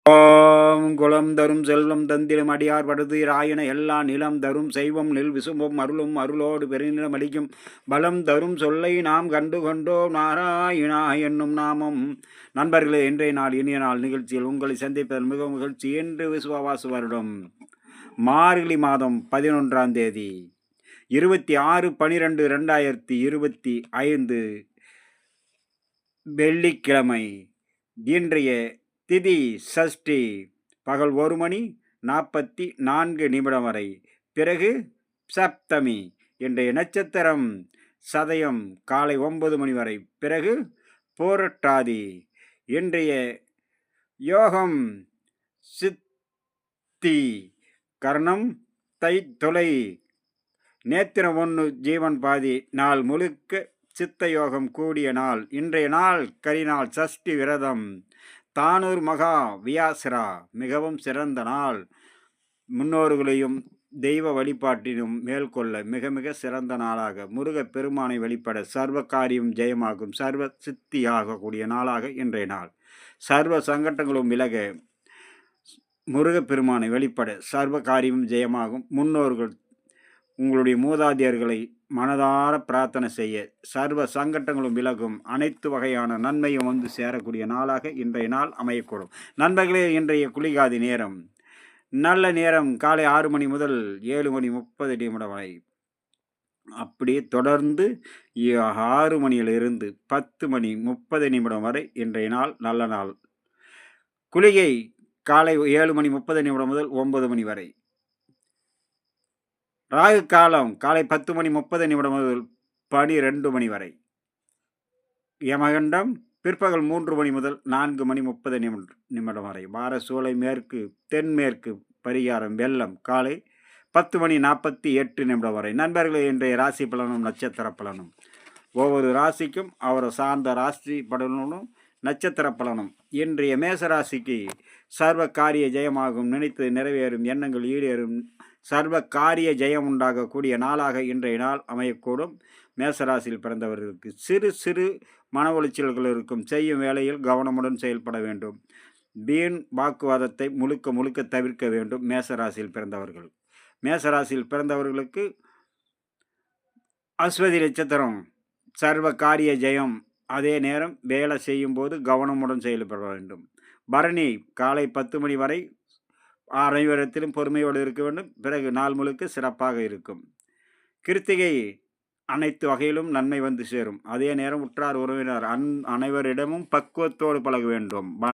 ஓம் குலம் தரும் செல்வம் தந்திடும் அடியார் படுதீர் ஆயின எல்லா நிலம் தரும் செய்வம் நெல் விசும்பும் அருளும் அருளோடு பெருநிலம் அளிக்கும் பலம் தரும் சொல்லை நாம் கண்டு கொண்டோம் நாராயணா என்னும் நாமம். நண்பர்களே, இன்றைய நாள் இனிய நாள் நிகழ்ச்சியில் உங்களை சந்திப்பதில் மிகவும் மகிழ்ச்சி. என்று விசுவாச வருடம் மார்கழி மாதம் 11ஆம் தேதி 26/12/2025 வெள்ளிக்கிழமை. இன்றைய திதி சஷ்டி பகல் 1:44 வரை. பிறகு சப்தமி. இன்றைய நட்சத்திரம் சதயம் காலை 9 வரை. பிறகு போரட்டாதி. இன்றைய யோகம் சித்தி. கர்ணம் தைத்துளை. நேத்திரம் 1 ஜீவன் பாதி. நாள் முழுக்க சித்த யோகம் கூடிய நாள். இன்றைய நாள் கரிநாள். சஷ்டி விரதம். தானூர் மகா வியாசரா. மிகவும் சிறந்த நாள். முன்னோர்களையும் தெய்வ வழிபாட்டிலும் மேற்கொள்ள மிக மிக சிறந்த நாளாக முருக பெருமானை வழிபட சர்வ காரியம் ஜெயமாகும். சர்வ சித்தியாகக்கூடிய நாளாக இன்றைய நாள். சர்வ சங்கடங்களும் விலக முருக பெருமானை வழிபட சர்வ காரியம் ஜெயமாகும். முன்னோர்கள் உங்களுடைய மூதாதையர்களை மனதார பிரார்த்தனை செய்ய சர்வ சங்கடங்களும் விலகும். அனைத்து வகையான நன்மையும் வந்து சேரக்கூடிய நாளாக இன்றைய நாள் அமையக்கூடும். நண்பர்களே, இன்றைய குளிகாதி நேரம் நல்ல நேரம் காலை 6 மணி முதல் 7:30 வரை. அப்படியே தொடர்ந்து 6 மணியிலிருந்து 10:30 வரை இன்றைய நாள் நல்ல நாள். குளிகை காலை 7:30 முதல் 9 மணி வரை. ராகு காலம் காலை 10:30 முதல் 12 மணி வரை. யமகண்டம் பிற்பகல் 3 மணி முதல் 4:30 வரை. வார சூளை மேற்கு தென்மேற்கு பரிகாரம் வெள்ளம் காலை 10:48 வரை. நண்பர்களே, இன்றைய ராசி பலனும் நட்சத்திர பலனும். ஒவ்வொரு ராசிக்கும் அவரை சார்ந்த ராசி பலனும் நட்சத்திர பலனும். இன்றைய மேசராசிக்கு சர்வ காரிய ஜெயமாகும். நினைத்து நிறைவேறும். எண்ணங்கள் ஈடேறும். சர்வ காரிய ஜெயம் உண்டாகக்கூடிய நாளாக இன்றைய நாள் அமையக்கூடும். மேசராசியில் பிறந்தவர்களுக்கு சிறு சிறு மன உளைச்சல்கள் இருக்கும். செய்யும் வேளையில் கவனமுடன் செயல்பட வேண்டும். வீண் வாக்குவாதத்தை முழுக்க தவிர்க்க வேண்டும். மேசராசியில் பிறந்தவர்கள். மேசராசியில் பிறந்தவர்களுக்கு அஸ்வதி நட்சத்திரம் சர்வ காரிய ஜெயம். அதே நேரம் வேலை செய்யும் போது கவனமுடன் செயல்பட வேண்டும். பரணி காலை 10 மணி வரை அனைவரத்திலும் பொறுமையோடு இருக்க வேண்டும். பிறகு நாள் முழுக்க சிறப்பாக இருக்கும். கிருத்திகை அனைத்து வகையிலும் நன்மை வந்து சேரும். அதே நேரம் உற்றார் உறவினர் அனைவரிடமும் பக்குவத்தோடு பழக வேண்டும்.